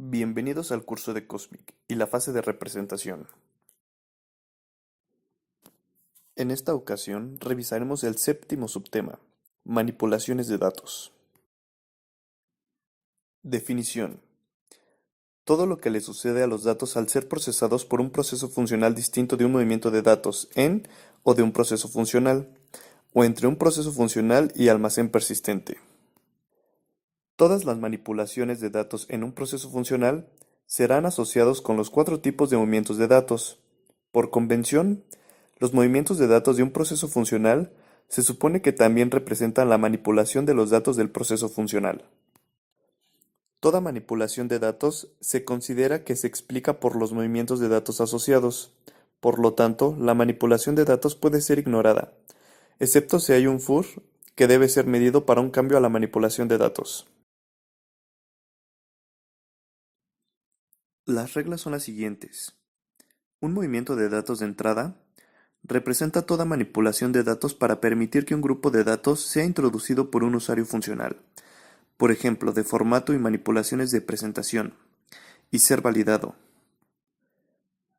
Bienvenidos al curso de Cosmic y la fase de representación. En esta ocasión revisaremos el séptimo subtema, manipulaciones de datos. Definición. Todo lo que le sucede a los datos al ser procesados por un proceso funcional distinto de un movimiento de datos en o de un proceso funcional, o entre un proceso funcional y almacén persistente. Todas las manipulaciones de datos en un proceso funcional serán asociados con los cuatro tipos de movimientos de datos. Por convención, los movimientos de datos de un proceso funcional se supone que también representan la manipulación de los datos del proceso funcional. Toda manipulación de datos se considera que se explica por los movimientos de datos asociados. Por lo tanto, la manipulación de datos puede ser ignorada, excepto si hay un FUR que debe ser medido para un cambio a la manipulación de datos. Las reglas son las siguientes. Un movimiento de datos de entrada representa toda manipulación de datos para permitir que un grupo de datos sea introducido por un usuario funcional, por ejemplo, de formato y manipulaciones de presentación, y ser validado.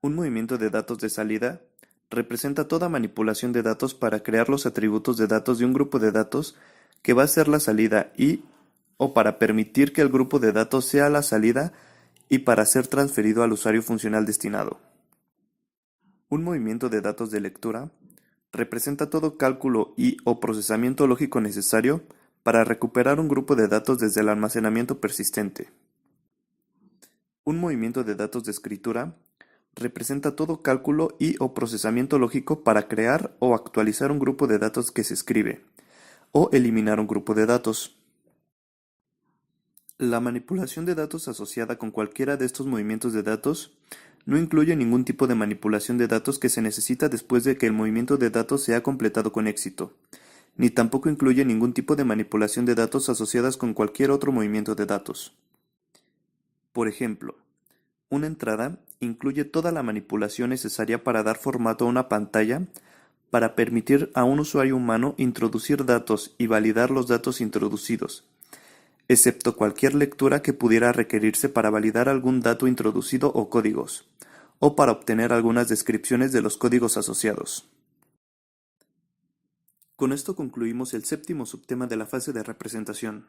Un movimiento de datos de salida representa toda manipulación de datos para crear los atributos de datos de un grupo de datos que va a ser la salida o para permitir que el grupo de datos sea la salida y para ser transferido al usuario funcional destinado. Un movimiento de datos de lectura representa todo cálculo o procesamiento lógico necesario para recuperar un grupo de datos desde el almacenamiento persistente. Un movimiento de datos de escritura representa todo cálculo o procesamiento lógico para crear o actualizar un grupo de datos que se escribe, o eliminar un grupo de datos. La manipulación de datos asociada con cualquiera de estos movimientos de datos no incluye ningún tipo de manipulación de datos que se necesita después de que el movimiento de datos se ha completado con éxito, ni tampoco incluye ningún tipo de manipulación de datos asociadas con cualquier otro movimiento de datos. Por ejemplo, una entrada incluye toda la manipulación necesaria para dar formato a una pantalla para permitir a un usuario humano introducir datos y validar los datos introducidos, excepto cualquier lectura que pudiera requerirse para validar algún dato introducido o códigos, o para obtener algunas descripciones de los códigos asociados. Con esto concluimos el séptimo subtema de la fase de representación.